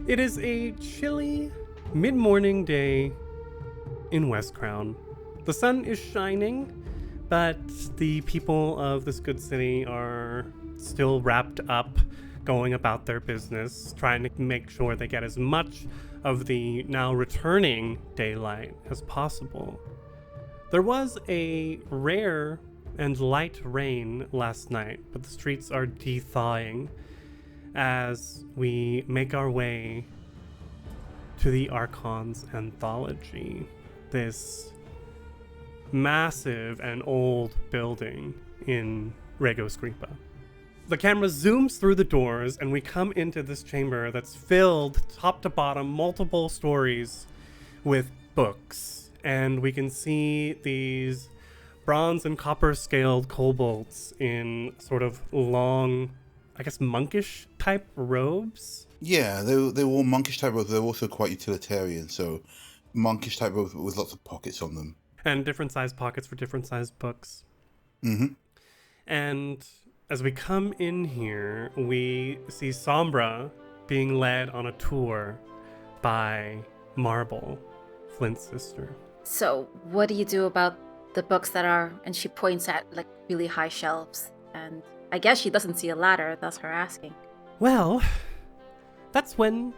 It is a chilly mid-morning day in West Crown. The sun is shining, but the people of this good city are still wrapped up, going about their business, trying to make sure they get as much of the now returning daylight as possible. There was a rare and light rain last night, but the streets are de-thawing as we make our way to the Archon's Anthology, this massive and old building in Rego Scripa. The camera zooms through the doors and we come into this chamber that's filled top to bottom, multiple stories with books. And we can see these bronze and copper scaled kobolds in sort of long, I guess, monkish type robes. Yeah, they were all monkish type robes. They're also quite utilitarian, so monkish type robes with lots of pockets on them. And different sized pockets for different sized books. Mm-hmm. And as we come in here, we see Sombra being led on a tour by Marble, Flint's sister. So what do you do about the books that are, and she points at like really high shelves, and I guess she doesn't see a ladder, thus her asking. Well, that's when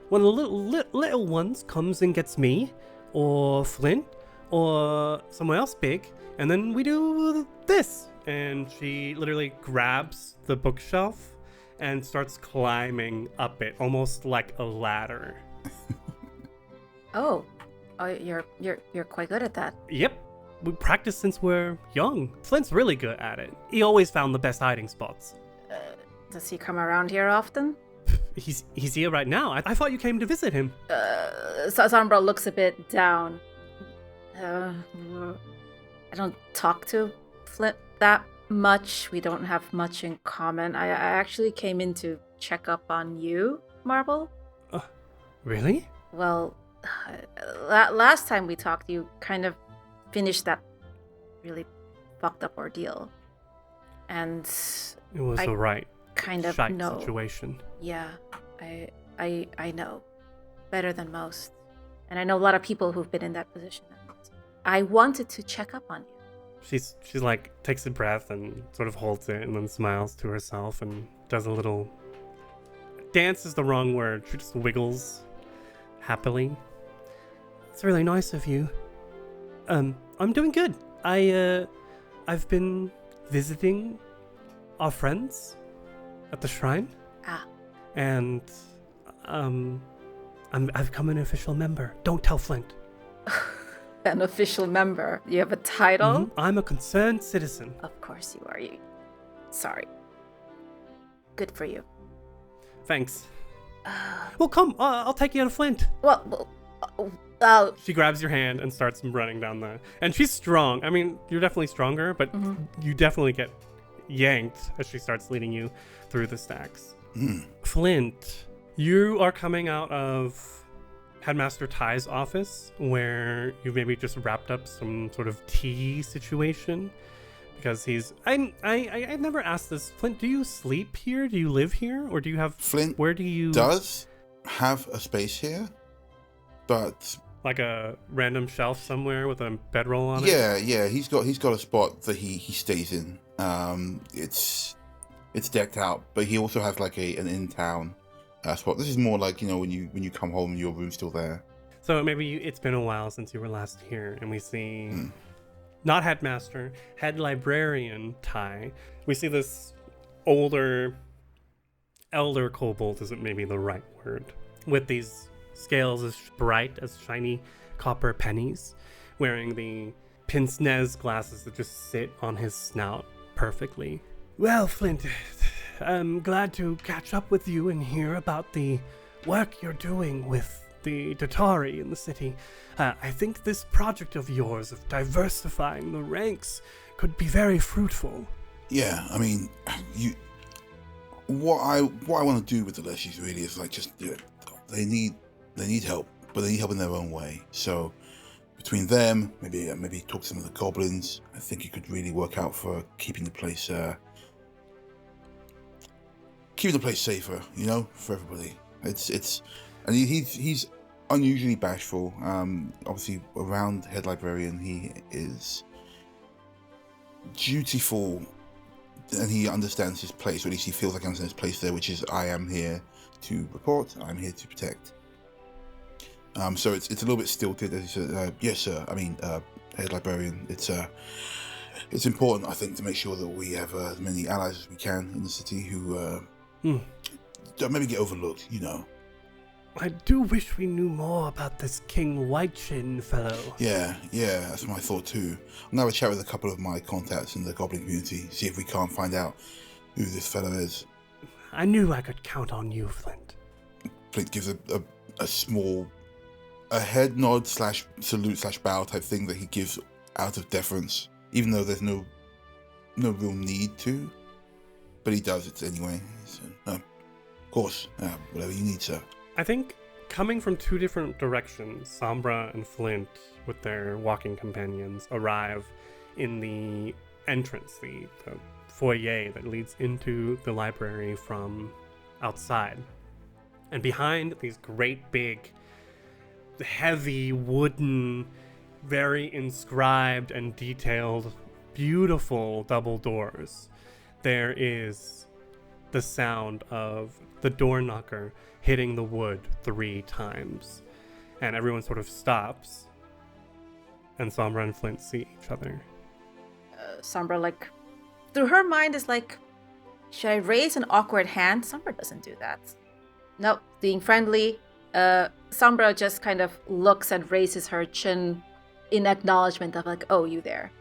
one of the little ones comes and gets me, or Flint, or someone else big, and then we do this. And she literally grabs the bookshelf and starts climbing up it, almost like a ladder. Oh, you're quite good at that. Yep. We practice since we're young. Flint's really good at it. He always found the best hiding spots. Does he come around here often? He's here right now. I thought you came to visit him. Sombra looks a bit down. I don't talk to Flint that much. We don't have much in common. I actually came in to check up on you, Marble. Really? Well, last time we talked, you kind of finished that really fucked up ordeal. And It was a right kind of shite know. situation. Yeah, I know. Better than most. And I know a lot of people who've been in that position. I wanted to check up on you. She's like, takes a breath and sort of holds it and then smiles to herself and does a little... Dance is the wrong word. She just wiggles happily. It's really nice of you. I'm doing good. I've been visiting our friends at the shrine. And I've become an official member. Don't tell Flint. An official member? You have a title? Mm-hmm. I'm a concerned citizen. Of course you are. Sorry. Good for you. Thanks. Well, come. I'll take you to Flint. Well, She grabs your hand and starts running down the... And she's strong. I mean, you're definitely stronger, but you definitely get yanked as she starts leading you through the stacks. Flint, you are coming out of Headmaster Ty's office, where you maybe just wrapped up some sort of tea situation, because he's... I never asked this. Flint, do you sleep here? Do you live here? Or do you have... Flint where do you... does have a space here, but... Like a random shelf somewhere with a bedroll on it? Yeah, he's got a spot that he stays in. It's decked out, but he also has like an in-town spot. This is more like, when you come home and your room's still there. So maybe it's been a while since you were last here, and we see not headmaster, head librarian Ty. We see this elder kobold isn't maybe the right word, with these scales as bright as shiny copper pennies, wearing the pince-nez glasses that just sit on his snout perfectly. Well, Flint, I'm glad to catch up with you and hear about the work you're doing with the Datari in the city. I think this project of yours of diversifying the ranks could be very fruitful. Yeah, I mean, what I want to do with the Leshies really is like just they need help, but they need help in their own way. So between them, maybe talk to some of the goblins, I think it could really work out for keeping the place safer, for everybody. It's And he's unusually bashful. Obviously, around head librarian, he is dutiful, and he understands his place, or at least he feels like he understands his place there, which is I am here to report, I'm here to protect. So it's a little bit stilted, as he said. Yes, sir. I mean, head librarian. It's important, I think, to make sure that we have as many allies as we can in the city who don't maybe get overlooked. I do wish we knew more about this King Whitechin fellow. Yeah, that's my thought too. I'm gonna have a chat with a couple of my contacts in the Goblin community, see if we can't find out who this fellow is. I knew I could count on you, Flint. Flint gives a small head nod / salute / bow type thing that he gives out of deference, even though there's no real need to. But he does it anyway. So, of course, whatever you need, sir. I think coming from two different directions, Sombra and Flint, with their walking companions, arrive in the entrance, the foyer that leads into the library from outside. And behind these great big, heavy, wooden, very inscribed and detailed, beautiful double doors, there is the sound of the door knocker hitting the wood 3 times. And everyone sort of stops. And Sombra and Flint see each other. Sombra, through her mind is should I raise an awkward hand? Sombra doesn't do that. Nope, being friendly. Sombra just kind of looks and raises her chin in acknowledgement of oh, you there.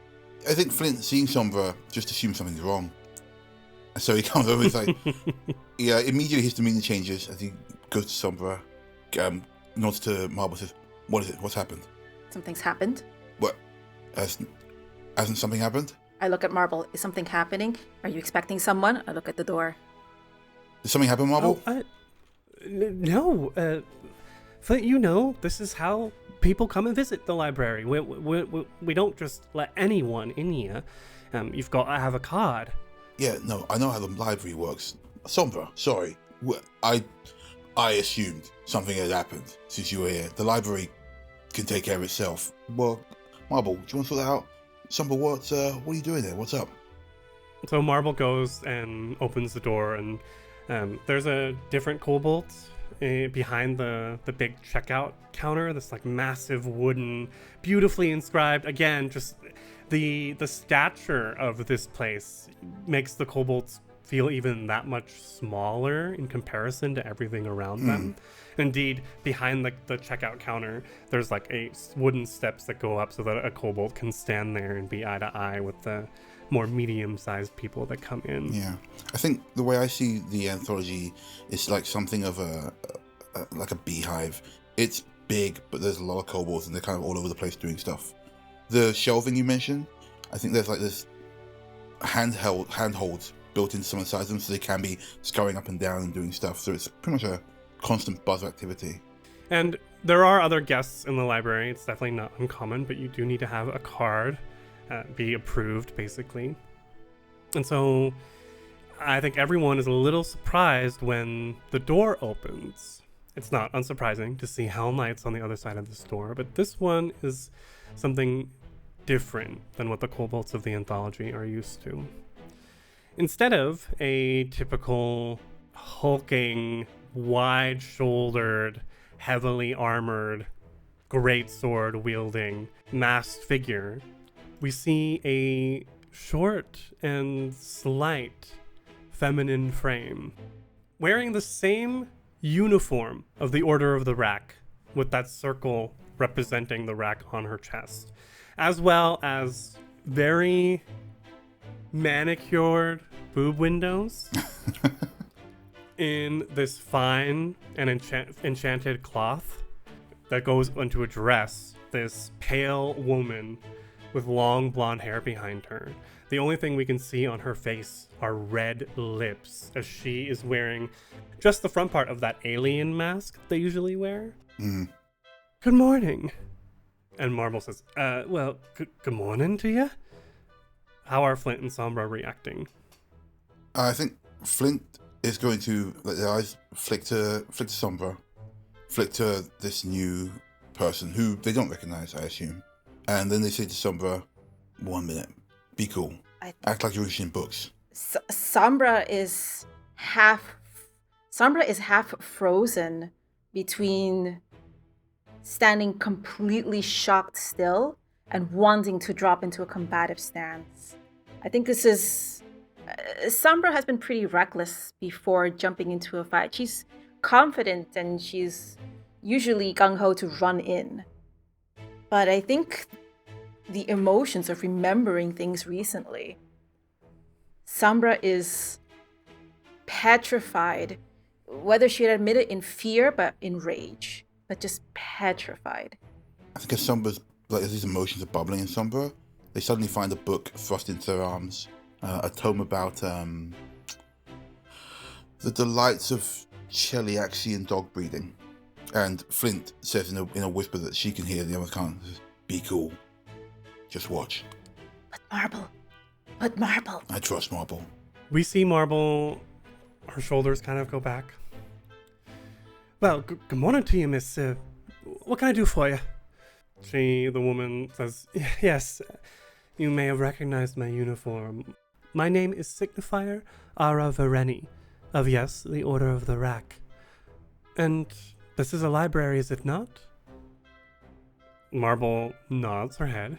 I think Flint, seeing Sombra, just assumes something's wrong. And so he comes over, yeah, immediately his demeanor changes as he goes to Sombra, nods to Marble, says, "What is it? What's happened?" Something's happened. What? Hasn't something happened? I look at Marble. Is something happening? Are you expecting someone? I look at the door. Did something happen, Marble? No. Flint, this is how people come and visit the library. We don't just let anyone in here. You've got to have a card. Yeah, no, I know how the library works. Sombra, sorry. I assumed something had happened since you were here. The library can take care of itself. Well, Marble, do you want to sort that out? Sombra, what are you doing there? What's up? So Marble goes and opens the door, and there's a different kobold behind the big checkout counter. This massive wooden, beautifully inscribed. Again, just the stature of this place makes the kobolds feel even that much smaller in comparison to everything around them. Indeed, behind the checkout counter, there's a wooden steps that go up so that a kobold can stand there and be eye to eye with the more medium-sized people that come in. Yeah, I think the way I see the anthology is something of a beehive. It's big, but there's a lot of kobolds and they're kind of all over the place doing stuff. The shelving you mentioned, I think there's this handholds built into some of the sides of them so they can be scurrying up and down and doing stuff. So it's pretty much a constant buzz of activity. And there are other guests in the library. It's definitely not uncommon, but you do need to have a card be approved, basically. And so I think everyone is a little surprised when the door opens. It's not unsurprising to see Hell Knights on the other side of this door, but this one is something different than what the kobolds of the Anthology are used to. Instead of a typical hulking, wide-shouldered, heavily armored, greatsword wielding, masked figure, we see a short and slight feminine frame, wearing the same uniform of the Order of the Rack, with that circle representing the rack on her chest, as well as very manicured boob windows in this fine and enchanted cloth that goes into a dress. This pale woman with long blonde hair behind her. The only thing we can see on her face are red lips, as she is wearing just the front part of that alien mask they usually wear. Good morning. And Marble says, good morning to you. How are Flint and Sombra reacting? I think Flint is going to let their eyes flick to Sombra, flick to this new person who they don't recognize, I assume. And then they say to Sombra, 1 minute. Be cool. Act like you're reading books. Sombra is half frozen between standing completely shocked still and wanting to drop into a combative stance. I think this is... Sombra has been pretty reckless before jumping into a fight. She's confident and she's usually gung-ho to run in. But I think the emotions of remembering things recently, Sombra is petrified, whether she'd admit it in fear, but in rage, but just petrified. I think as Sombra's, as these emotions are bubbling in Sombra, they suddenly find a book thrust into their arms, a tome about the delights of Cheliaxian dog breeding. And Flint says in a whisper that she can hear, the others can't. Be cool. Just watch. But Marble. I trust Marble. We see Marble, her shoulders kind of go back. Well, good morning to you, miss. What can I do for you? The woman says, yes, you may have recognized my uniform. My name is Signifier Ara Vareni, of yes, the Order of the Rack. And this is a library, is it not? Marble nods her head.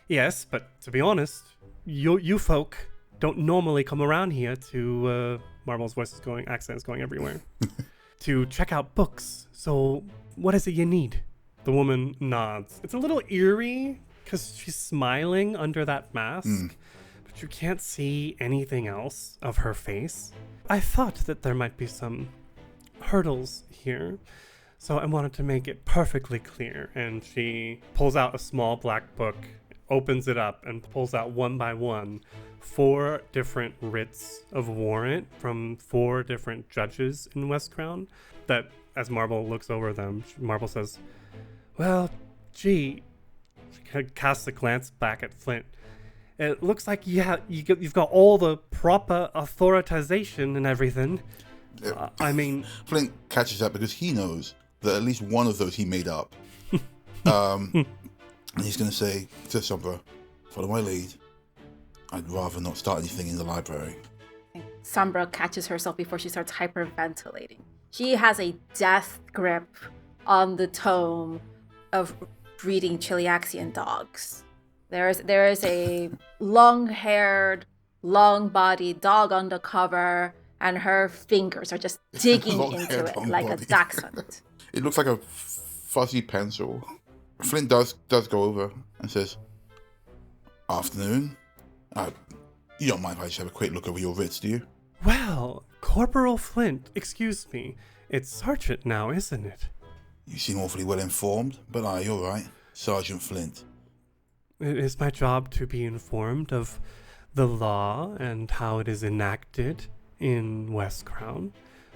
Yes, but to be honest, you folk don't normally come around here to, Marble's accent is going everywhere, to check out books. So what is it you need? The woman nods. It's a little eerie because she's smiling under that mask, but you can't see anything else of her face. I thought that there might be some hurdles here, so I wanted to make it perfectly clear. And she pulls out a small black book, opens it up, and pulls out one by one 4 different writs of warrant from 4 different judges in West Crown. That, as Marble looks over them, Marble says, well, gee, she casts a glance back at Flint. It looks like you've got all the proper authorization and everything. I mean... Flint catches up because he knows that at least one of those he made up. And he's going to say to Sombra, follow my lead. I'd rather not start anything in the library. Sombra catches herself before she starts hyperventilating. She has a death grip on the tome of breeding Cheliaxian dogs. There is a long-haired, long-bodied dog on the cover, and her fingers are just digging into it like a dachshund. It looks like a fuzzy pencil. Flint does go over and says, afternoon. You don't mind if I just have a quick look over your writs, do you? Well, Corporal Flint, excuse me. It's Sergeant now, isn't it? You seem awfully well informed, but you're right. Sergeant Flint. It is my job to be informed of the law and how it is enacted in West Crown.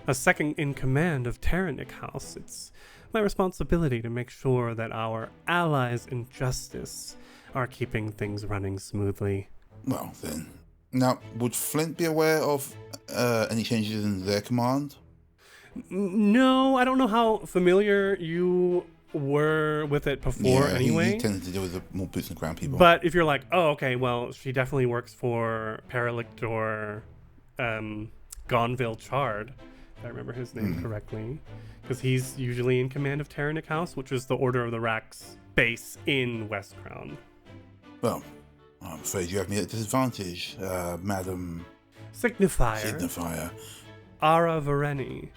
As second in command of Terranic House, it's my responsibility to make sure that our allies in justice are keeping things running smoothly. Well, then. Now, would Flint be aware of any changes in their command? No, I don't know how familiar you were with it before anyway. He tended to deal with the more boots on the ground people. But if you're like, oh, okay, well, she definitely works for Paralictor Gonville Chard, if I remember his name correctly. Because he's usually in command of Terranic House, which is the Order of the Rack's base in West Crown. Well, I'm afraid you have me at a disadvantage, Madam... Signifier. Ara Vareni.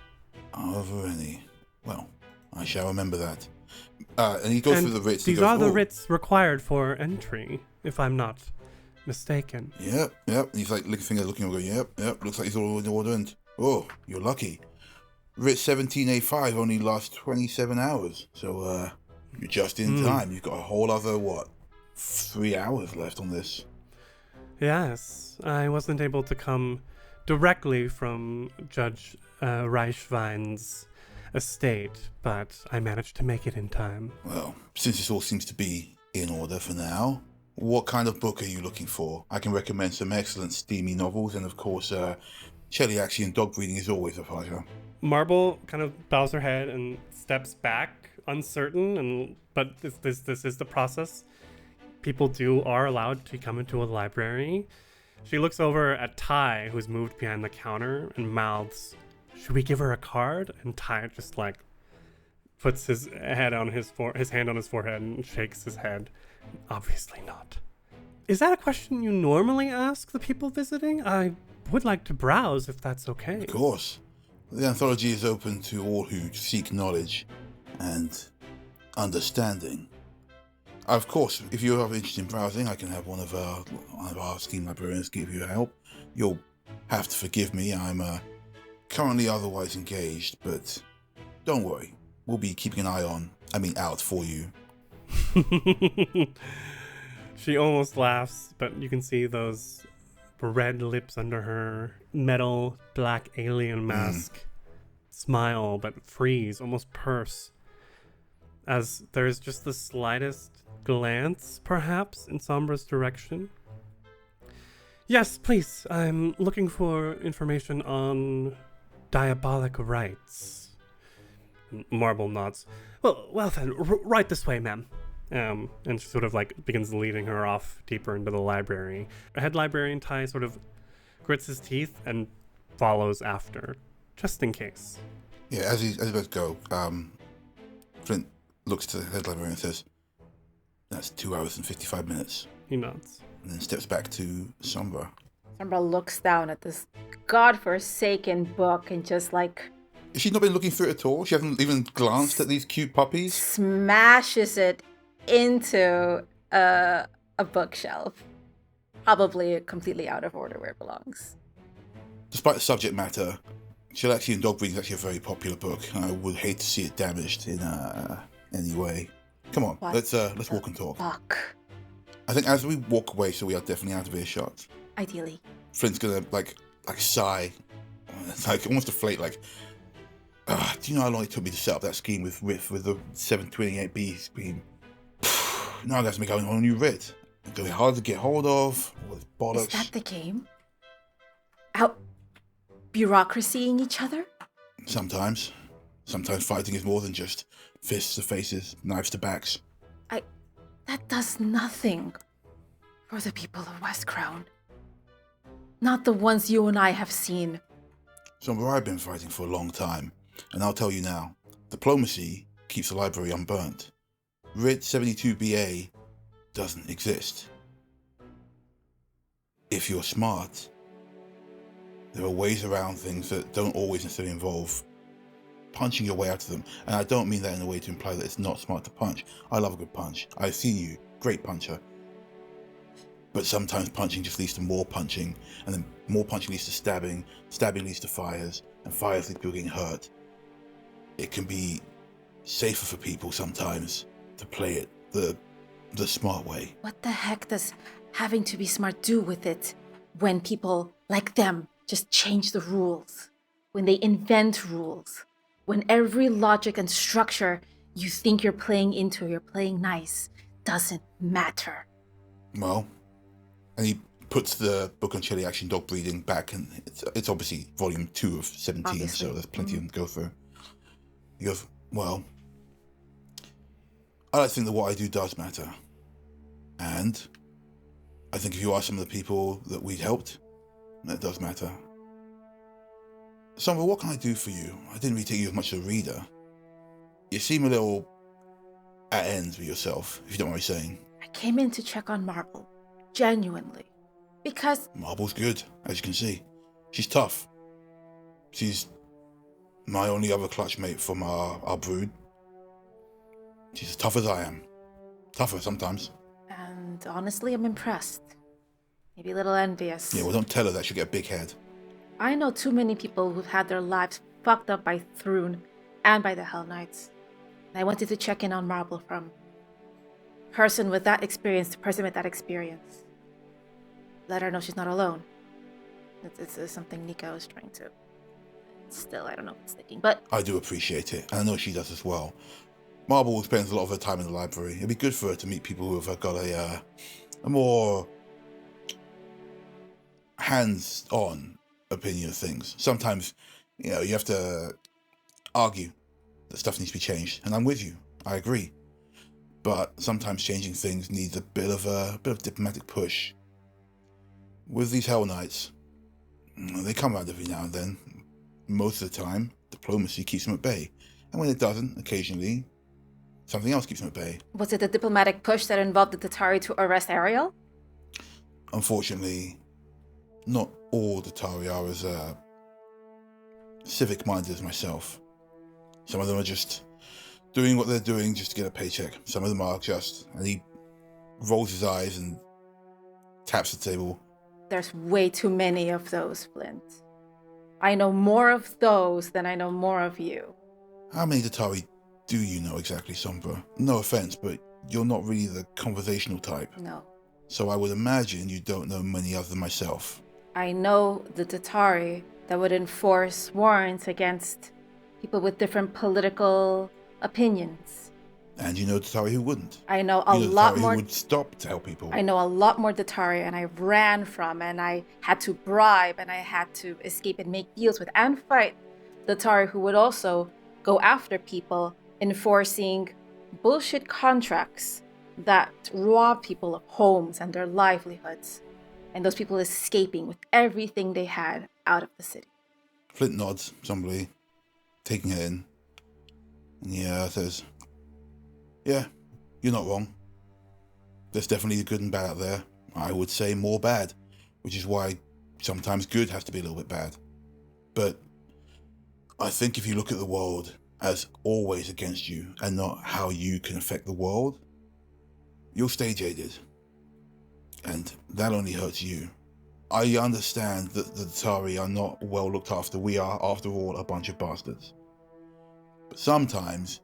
Ara Vareni. Well, I shall remember that. And he goes through the writs. These are the writs required for entry, if I'm not mistaken. Yep. He's like looking over, yep. Looks like he's all in order. And you're lucky. Writ 17A5 only lasts 27 hours, so you're just in time. You've got a whole other 3 hours left on this. Yes, I wasn't able to come directly from Judge Reichwein's estate, but I managed to make it in time. Well, since this all seems to be in order for now, what kind of book are you looking for? I can recommend some excellent steamy novels, and of course, Cheliaxian dog breeding is always a pleasure. Marble kind of bows her head and steps back, uncertain, but this is the process. People are allowed to come into a library. She looks over at Ty, who's moved behind the counter, and mouths, "Should we give her a card?" And Ty just like puts his hand on his forehead and shakes his head. Obviously not. Is that a question you normally ask the people visiting? I would like to browse if that's okay. Of course. The Anthology is open to all who seek knowledge and understanding. Of course, if you are interested in browsing, I can have one of our scheme librarians give you help. You'll have to forgive me, I'm currently otherwise engaged, but don't worry. We'll be keeping an eye out for you. She almost laughs, but you can see those red lips under her metal black alien mask. Smile, but freeze, almost purse. As there's just the slightest glance, perhaps, in Sombra's direction. Yes, please. I'm looking for information on diabolic rites. Marble nods. Well then, right this way, ma'am. And she sort of like begins leading her off deeper into the library. Head librarian Ty sort of grits his teeth and follows after, just in case. Yeah, as he's about to go, Flint looks to the head librarian and says, "That's 2 hours and 55 minutes. He nods. And then steps back to Sombra. Sombra looks down at this godforsaken book and just like... Has she not been looking through it at all? She hasn't even glanced at these cute puppies? Smashes it into a bookshelf. Probably completely out of order where it belongs. Despite the subject matter, Chillaxian Dog Breeding is actually a very popular book, and I would hate to see it damaged in any way. Come on, let's walk and talk. Fuck. I think as we walk away, so we are definitely out of earshot. Ideally. Flint's gonna like sigh, like almost deflate, like, do you know how long it took me to set up that scheme with the 728B scheme? Now that's me going on a new writ. It's gonna be hard to get hold of. All this bollocks. Is that the game? Out bureaucracying each other? Sometimes fighting is more than just fists to faces, knives to backs. That does nothing for the people of West Crown. Not the ones you and I have seen. Sombra, I've been fighting for a long time, and I'll tell you now, diplomacy keeps the library unburnt. Writ 72BA doesn't exist. If you're smart, there are ways around things that don't always necessarily involve punching your way out of them. And I don't mean that in a way to imply that it's not smart to punch. I love a good punch. I've seen you. Great puncher. But sometimes punching just leads to more punching, and then more punching leads to stabbing. Stabbing leads to fires, and fires lead to people getting hurt. It can be safer for people sometimes to play it the smart way. What the heck does having to be smart do with it when people like them just change the rules? When they invent rules? When every logic and structure you think you're playing into, you're playing nice, doesn't matter. Well, and he puts the book on Chillaxian Dog Breeding back, and it's obviously volume 2 of 17, Obviously. so there's plenty of them to go through. He goes, well, I like to think that what I do does matter. And I think if you are some of the people that we helped, that does matter. Sombra, what can I do for you? I didn't really take you as much as a reader. You seem a little at ends with yourself, if you don't mind me saying. I came in to check on Marble. Genuinely. Because... Marble's good, as you can see. She's tough. She's my only other clutch mate from our brood. She's as tough as I am. Tougher sometimes. And honestly, I'm impressed. Maybe a little envious. Yeah, well, don't tell her that. She'll get a big head. I know too many people who've had their lives fucked up by Thrune and by the Hell Knights. And I wanted to check in on Marble from person with that experience to person with that experience. Let her know she's not alone. It's something Nika was trying to... Still, I don't know what it's thinking, but... I do appreciate it, and I know she does as well. Marble spends a lot of her time in the library. It'd be good for her to meet people who have got a more hands-on opinion of things. Sometimes, you have to argue that stuff needs to be changed, and I'm with you. I agree. But sometimes changing things needs a bit of diplomatic push. With these Hell Knights, they come around every now and then. Most of the time, diplomacy keeps them at bay. And when it doesn't, occasionally, something else keeps them at bay. Was it a diplomatic push that involved the Tatari to arrest Ariel? Unfortunately, not all Tatari are as civic-minded as myself. Some of them are just doing what they're doing just to get a paycheck. Some of them are just... And he rolls his eyes and taps the table. There's way too many of those, Flint. I know more of those than I know more of you. How many Tatari do you know exactly, Sombra? No offense, but you're not really the conversational type. No. So I would imagine you don't know many other than myself. I know the Tatari that would enforce warrants against people with different political opinions. And you know Tatari who wouldn't. I know a lot more. Who would stop to help people. I know a lot more Tatari, and I ran from, and I had to bribe, and I had to escape and make deals with, and fight Tatari who would also go after people, enforcing bullshit contracts that rob people of homes and their livelihoods, and those people escaping with everything they had out of the city. Flint nods, somebly, taking it in. And yeah, says, yeah, you're not wrong. There's definitely the good and bad out there. I would say more bad, which is why sometimes good has to be a little bit bad. But I think if you look at the world as always against you and not how you can affect the world, you'll stay jaded. And that only hurts you. I understand that the Tatari are not well looked after. We are, after all, a bunch of bastards. But sometimes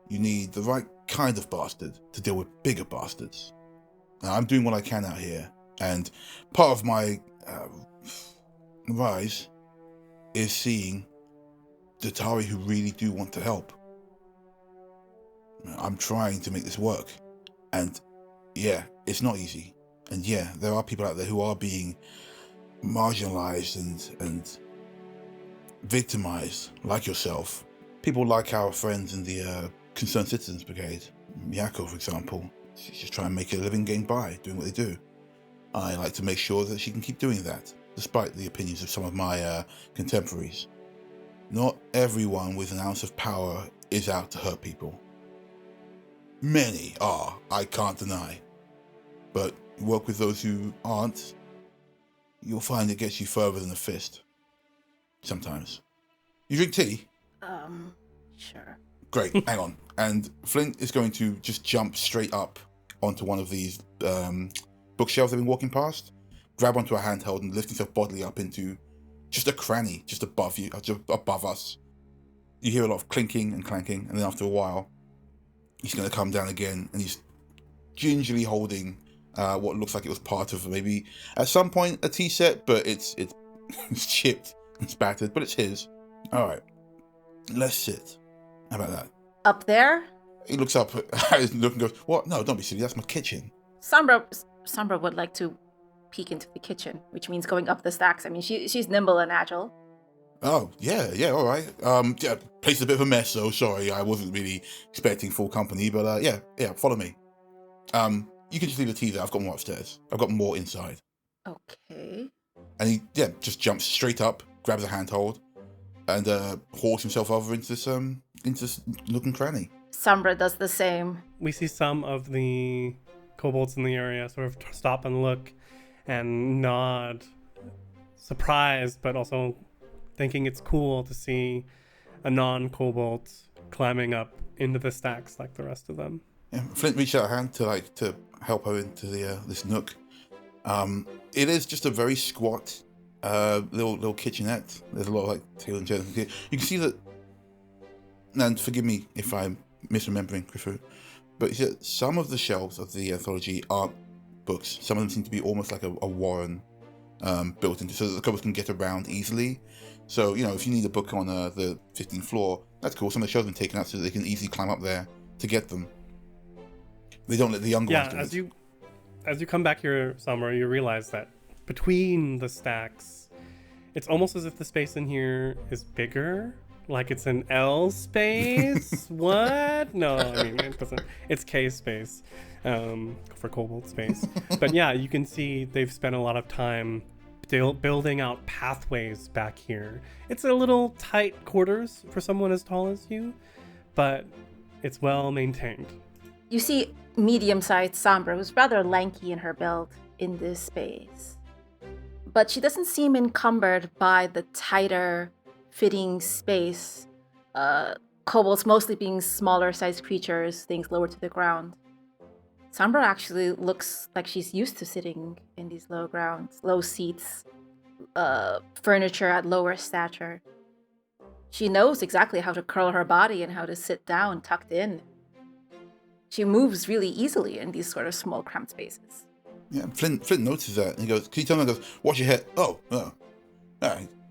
you need the right kind of bastard to deal with bigger bastards. Now, I'm doing what I can out here, and part of my rise is seeing the Tatari who really do want to help. I'm trying to make this work, and yeah, it's not easy. And yeah, there are people out there who are being marginalized and victimized, like yourself. People like our friends in the Concerned Citizens Brigade. Miyako, for example. She's just trying to make a living getting by, doing what they do. I like to make sure that she can keep doing that, despite the opinions of some of my contemporaries. Not everyone with an ounce of power is out to hurt people. Many are, I can't deny. But work with those who aren't, you'll find it gets you further than a fist. Sometimes. You drink tea? Sure. Great, hang on. And Flint is going to just jump straight up onto one of these bookshelves they've been walking past, grab onto a handheld and lift himself bodily up into just a cranny, just above you, just above us. You hear a lot of clinking and clanking, and then after a while, he's going to come down again, and he's gingerly holding what looks like it was part of maybe at some point a tea set, but it's chipped and spattered, but it's his. All right, let's sit. How about that? Up there? He looks up at his look and goes, "What? No, don't be silly. That's my kitchen." Sombra would like to peek into the kitchen, which means going up the stacks. I mean, she's nimble and agile. Oh, yeah, all right. Yeah, place is a bit of a mess, so sorry. I wasn't really expecting full company, but yeah, follow me. You can just leave the tea there. I've got more upstairs. I've got more inside. Okay. And he, just jumps straight up, grabs a handhold, and hauls himself over into this nook and cranny. Sombra does the same. We see some of the kobolds in the area sort of stop and look and nod, surprised, but also thinking it's cool to see a non-kobold climbing up into the stacks like the rest of them. Yeah, Flint reached out a hand to help her into the this nook. It is just a very squat little kitchenette. There's a lot of table and chairs. You can see that, and forgive me if I'm misremembering, Griffith, but some of the shelves of the Anthology aren't books. Some of them seem to be almost like a warren built into, so that the kobolds can get around easily. So, if you need a book on the 15th floor, that's cool. Some of the shelves have been taken out so that they can easily climb up there to get them. They don't let the younger ones do it. As you come back here, Sombra, you realize that between the stacks, it's almost as if the space in here is bigger Like it's an L space? What? No, I mean, it doesn't. It's K space for kobold space. But yeah, you can see they've spent a lot of time building out pathways back here. It's a little tight quarters for someone as tall as you, but it's well maintained. You see medium-sized Sombra, who's rather lanky in her build, in this space. But she doesn't seem encumbered by the tighter fitting space. Kobolds mostly being smaller sized creatures, things lower to the ground. Sombra actually looks like she's used to sitting in these low seats, furniture at lower stature. She knows exactly how to curl her body and how to sit down tucked in. She moves really easily in these sort of small cramped spaces. Yeah, Flint notices that and he goes, "Can you tell me?" I goes, "Watch your head." Oh.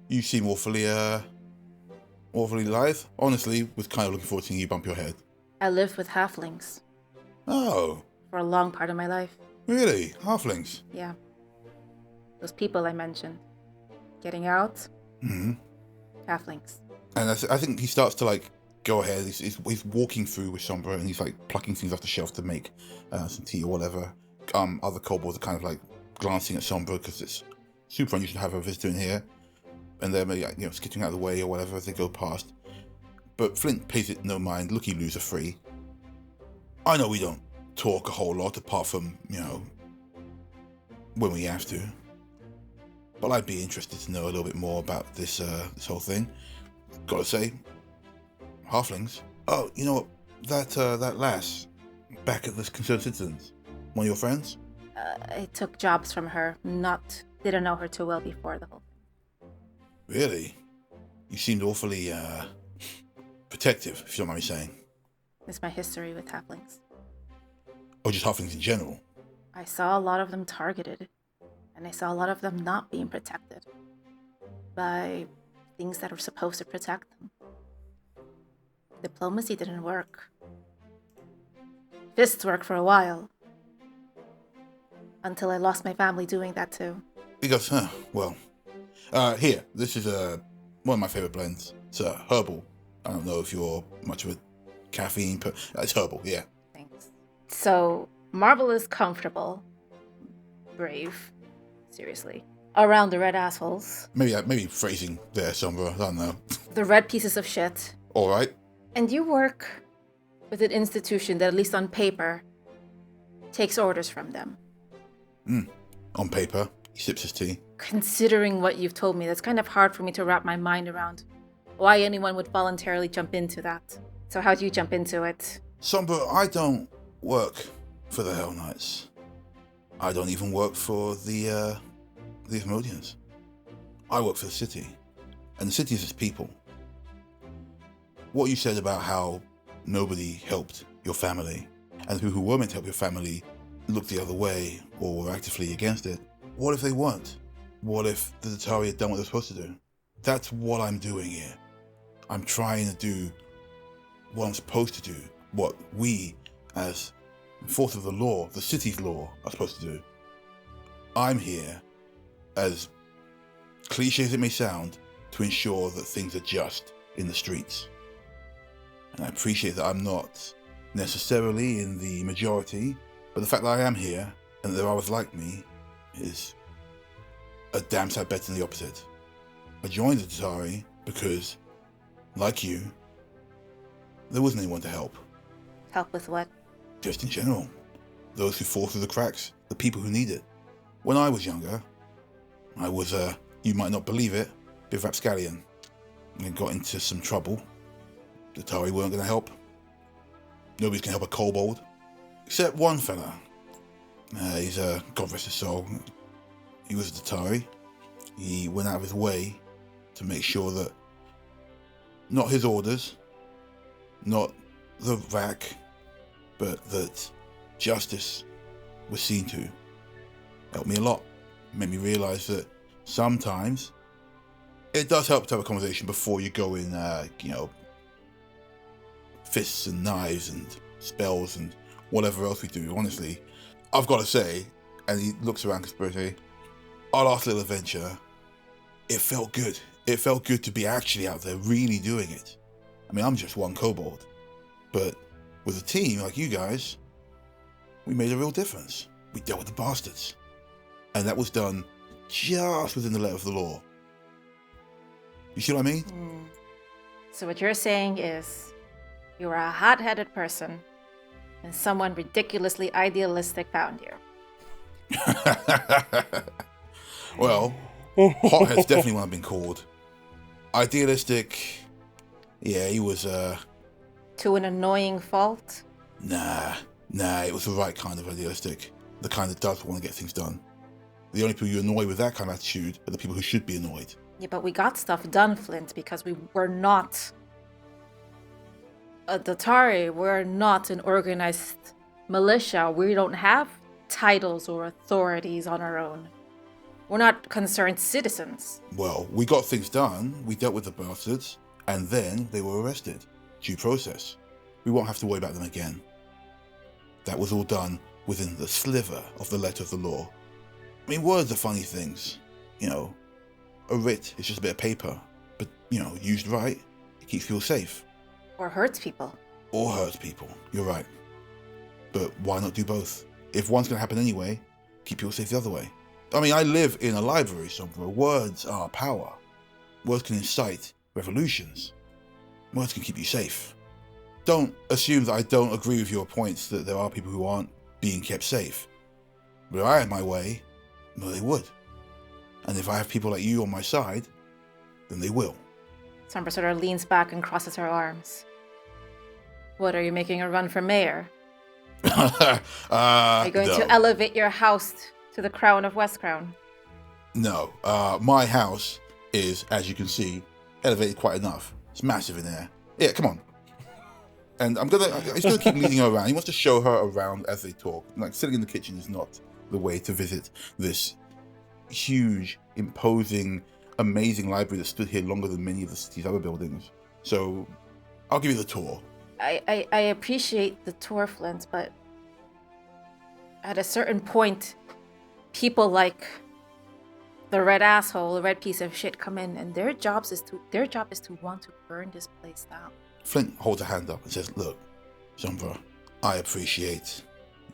You seem awfully lithe. Honestly, was kind of looking forward to seeing you bump your head. I lived with halflings. Oh. For a long part of my life. Really? Halflings? Yeah. Those people I mentioned. Getting out. Mm-hmm. Halflings. And I think he starts to go ahead. He's walking through with Sombra and he's plucking things off the shelf to make some tea or whatever. Other kobolds are kind of glancing at Sombra because it's super unusual to have a visitor in here, and they're maybe skipping out of the way or whatever as they go past. But Flint pays it no mind. Looky loser free. I know we don't talk a whole lot apart from when we have to, but I'd be interested to know a little bit more about this whole thing. Gotta say, halflings. Oh, you know what? That lass back at the Concerned Citizens. One of your friends? I took jobs from her. Didn't know her too well before the whole thing. Really? You seemed awfully protective, if you don't mind me saying. It's my history with halflings. Or just halflings in general? I saw a lot of them targeted, and I saw a lot of them not being protected by things that were supposed to protect them. Diplomacy didn't work. Fists worked for a while. Until I lost my family doing that too. He goes, well. Here, this is one of my favorite blends. It's herbal. I don't know if you're much of a caffeine, but it's herbal, yeah. Thanks. So, Marvel is comfortable. Brave. Seriously. Around the red assholes. Maybe phrasing there, Sombra. I don't know. The red pieces of shit. All right. And you work with an institution that, at least on paper, takes orders from them. On paper. He sips his tea. Considering what you've told me, that's kind of hard for me to wrap my mind around. Why anyone would voluntarily jump into that. So how do you jump into it? Sombra, I don't work for the Hell Knights. I don't even work for the Asmodeans. I work for the city. And the city is its people. What you said about how nobody helped your family, and the people who were meant to help your family looked the other way or were actively against it. What if they weren't? What if the Zatarii had done what they're supposed to do? That's what I'm doing here. I'm trying to do what I'm supposed to do. What we, as force of the law, the city's law, are supposed to do. I'm here, as cliche as it may sound, to ensure that things are just in the streets. And I appreciate that I'm not necessarily in the majority, but the fact that I am here, and that there are others like me, is a damn sight better than the opposite. I joined the Zatarii because, like you, there wasn't anyone to help. Help with what? Just in general. Those who fall through the cracks, the people who need it. When I was younger, I was, you might not believe it, a bit of rapscallion. I got into some trouble. The Zatarii weren't going to help. Nobody's going to help a kobold. Except one fella. He's a God rest his soul. He was a Zatarii. He went out of his way to make sure that not his orders, not the rack, but that justice was seen to. Helped me a lot. Made me realise that sometimes it does help to have a conversation before you go in, fists and knives and spells and whatever else we do. Honestly, I've got to say, and he looks around conspiracy, our last little adventure, it felt good. It felt good to be actually out there really doing it. I mean, I'm just one kobold. But with a team like you guys, we made a real difference. We dealt with the bastards. And that was done just within the letter of the law. You see what I mean? So what you're saying is you were a hot-headed person and someone ridiculously idealistic found you. Well, hothead's definitely what I've been called. Idealistic, yeah, he was, To an annoying fault? Nah, it was the right kind of idealistic. The kind that does want to get things done. The only people you annoy with that kind of attitude are the people who should be annoyed. Yeah, but we got stuff done, Flint, because we were not a Datari. We're not an organized militia. We don't have titles or authorities on our own. We're not concerned citizens. Well, we got things done, we dealt with the bastards, and then they were arrested. Due process. We won't have to worry about them again. That was all done within the sliver of the letter of the law. I mean, words are funny things. You know, a writ is just a bit of paper, but, you know, used right, it keeps people safe. Or hurts people. Or hurts people, you're right. But why not do both? If one's going to happen anyway, keep people safe the other way. I mean, I live in a library, Sombra. Words are power. Words can incite revolutions. Words can keep you safe. Don't assume that I don't agree with your points that there are people who aren't being kept safe. But if I had my way, well, they would. And if I have people like you on my side, then they will. Sombra sort of leans back and crosses her arms. What, are you making a run for mayor? Are you going to elevate your house to the crown of West Crown? No. My house is, as you can see, elevated quite enough. It's massive in there. Yeah, come on. And he's gonna keep leading her around. He wants to show her around as they talk. Like, sitting in the kitchen is not the way to visit this huge, imposing, amazing library that stood here longer than many of the city's other buildings. So, I'll give you the tour. I appreciate the tour, Flint, but at a certain point, people like the red asshole, the red piece of shit come in, and their job is to want to burn this place down. Flint holds a hand up and says, look, Sombra, I appreciate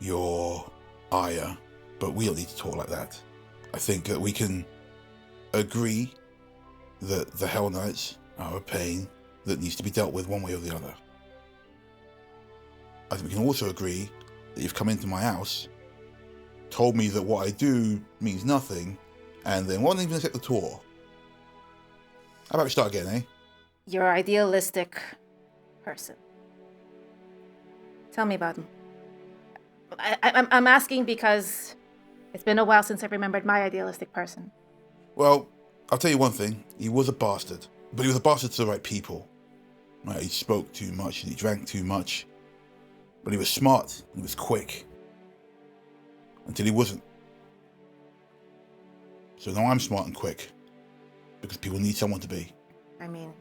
your ire, but we don't need to talk like that. I think that we can agree that the Hell Knights are a pain that needs to be dealt with one way or the other. I think we can also agree that you've come into my house, told me that what I do means nothing, and then won't even accept the tour. How about we start again, eh? You're an idealistic person. Tell me about him. I'm asking because it's been a while since I remembered my idealistic person. Well, I'll tell you one thing. He was a bastard. But he was a bastard to the right people. Right? He spoke too much and he drank too much. But he was smart and he was quick. Until he wasn't. So now I'm smart and quick. Because people need someone to be. I mean,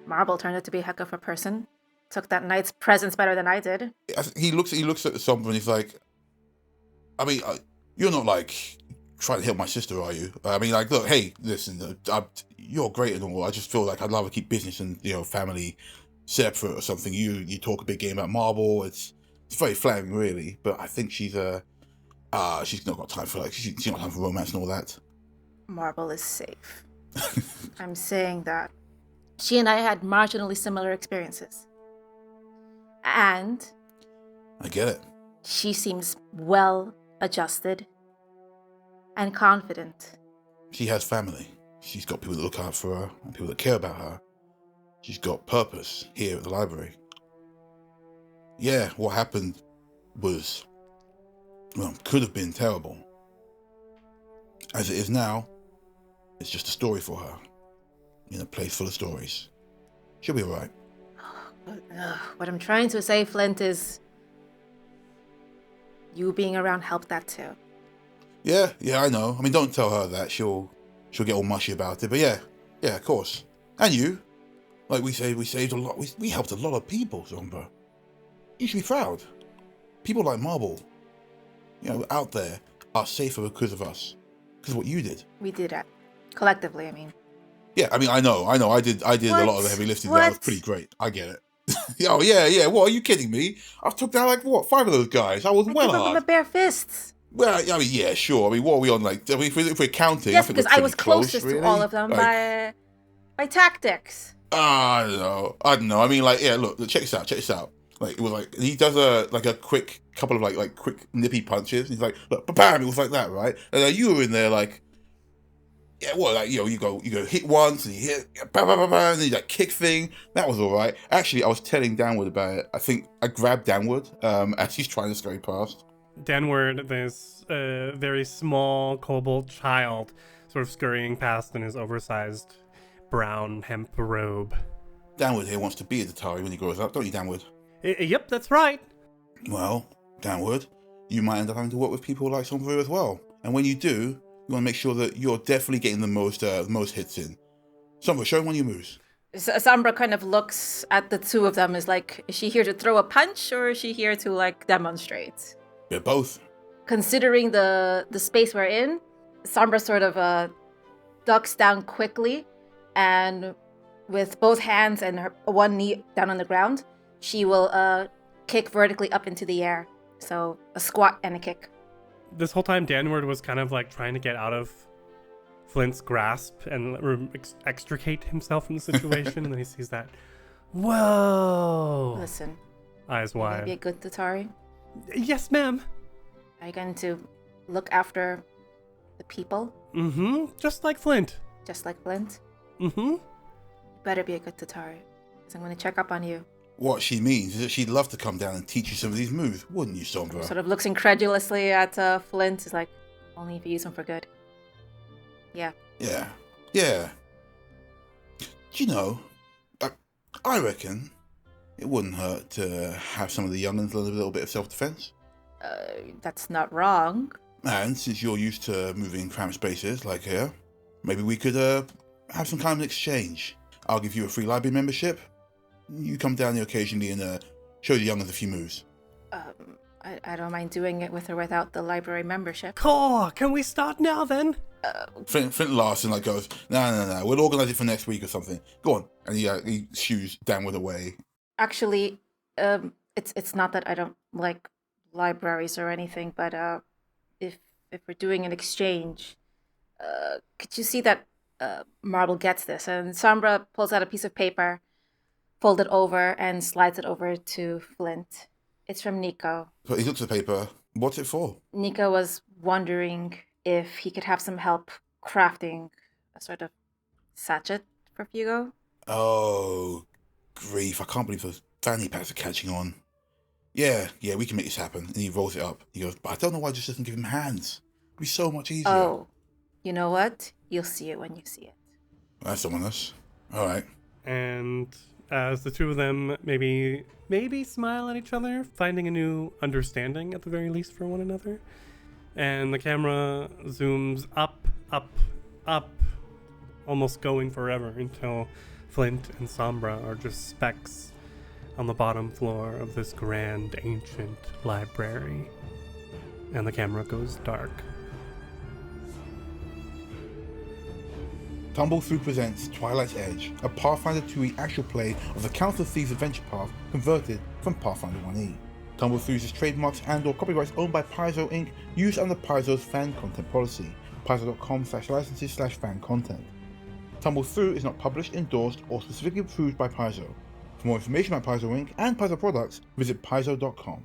Marble turned out to be a heck of a person. Took that knight's presence better than I did. He looks at the Sombra and he's like, I mean, you're not like trying to help my sister, are you? I mean, like, look, hey, listen, you're great and all. I just feel like I'd rather keep business and, you know, family separate or something. You talk a big game about Marble. It's very flattering, really. But I think she's not got time for she's not time for romance and all that. Marble is safe. I'm saying that she and I had marginally similar experiences. And I get it. She seems well adjusted and confident. She has family. She's got people that look out for her and people that care about her. She's got purpose here at the library. Yeah, what happened was, well, could have been terrible. As it is now, it's just a story for her. In a place full of stories. She'll be alright. What I'm trying to say, Flint, is you being around helped that too. Yeah, I know. I mean, don't tell her that. She'll get all mushy about it. But yeah, of course. And you. Like we saved a lot. We helped a lot of people, Sombra. You should be proud. People like Marble, you know, out there are safer because of us. Because of what you did. We did that. Collectively, I mean. Yeah, I mean, I know. I did a lot of the heavy lifting. That was pretty great. I get it. Oh yeah. What, are you kidding me? I took down like 5 of those guys. I was well hard. hard. With my bare fists. Well, I mean, yeah, sure. I mean, what are we on? Like, I mean, if we're counting, Yes, I think because we're I was closest really. to all of them by tactics. I don't know. I mean, like, yeah. Look, check this out. Like, it was like he does a quick couple of like quick nippy punches. He's like, look, bam! It was like that, right? And you were in there like. Yeah, well, like, you go hit once and you hit, bam, bam, bam, bam, and then you that kick thing. That was all right. Actually, I was telling Danwood about it. I think I grabbed Danwood as he's trying to scurry past. Danwood, this very small kobold child, sort of scurrying past in his oversized brown hemp robe. Danwood here wants to be a Datari when he grows up, don't you, Danwood? Yep, that's right. Well, Danwood, you might end up having to work with people like Sombra as well. And when you do, you want to make sure that you're definitely getting the most hits in. Sombra, show him one of your moves. Sombra kind of looks at the two of them. Is she here to throw a punch or is she here to like demonstrate? They're both. Considering the space we're in, Sombra sort of ducks down quickly, and with both hands and her one knee down on the ground, she will kick vertically up into the air. So a squat and a kick. This whole time, Danward was kind of like trying to get out of Flint's grasp and extricate himself from the situation, and then he sees that. Whoa! Listen. Eyes wide. Are you gonna be a good Tatari? Yes, ma'am. Are you going to look after the people? Mm-hmm. Just like Flint. Just like Flint? Mm-hmm. You better be a good Tatari, because I'm going to check up on you. What she means is that she'd love to come down and teach you some of these moves, wouldn't you, Sombra? Sort of looks incredulously at Flint. Is like, only if you use them for good. Yeah. Yeah. Do you know, I reckon it wouldn't hurt to have some of the young'uns learn a little bit of self-defense. That's not wrong. And since you're used to moving in cramped spaces like here, maybe we could have some kind of exchange. I'll give you a free library membership. You come down here occasionally and show the young'uns a few moves. I don't mind doing it with or without the library membership. Cool. Can we start now then? Flint laughs and like goes, no. We'll organize it for next week or something. Go on. And he shoos Danwood away. Actually, it's not that I don't like libraries or anything, but if we're doing an exchange, could you see that Marble gets this? And Sombra pulls out a piece of paper, folds it over, and slides it over to Flint. It's from Nico. But he looks at the paper. What's it for? Nico was wondering if he could have some help crafting a sort of sachet for Fugo. Oh, grief. I can't believe those fanny packs are catching on. Yeah, we can make this happen. And he rolls it up. He goes, but I don't know why it just doesn't give him hands. It'd be so much easier. Oh, you know what? You'll see it when you see it. That's ominous. All right. And as the two of them maybe smile at each other, finding a new understanding at the very least for one another. And the camera zooms up, almost going forever until Flint and Sombra are just specks on the bottom floor of this grand ancient library. And the camera goes dark. Tumble Through presents Twilight's Edge, a Pathfinder 2e actual play of the Council of Thieves adventure path converted from Pathfinder 1e. Tumble Through is trademarks and/or copyrights owned by Paizo Inc., used under Paizo's fan content policy, paizo.com/licenses/fan content. Tumble Through is not published, endorsed, or specifically approved by Paizo. For more information about Paizo Inc. and Paizo products, visit paizo.com.